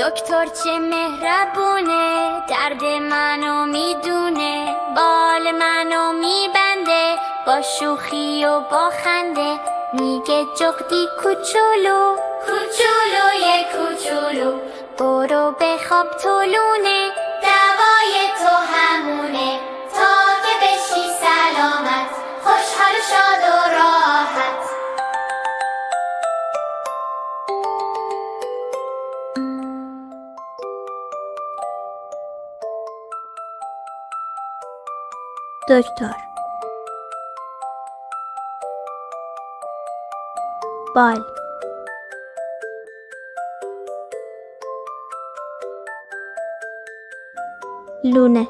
دکتر چه مهربونه، درد منو میدونه، بال منو میبنده با شوخی و با خنده. میگه جغدی کوچولو، کوچولوی کوچولو، برو بخواب طولونه، دوای تو همونه، تا که بشی سلامت، خوشحال و شاد و راحت. دکتر. بال. لونه.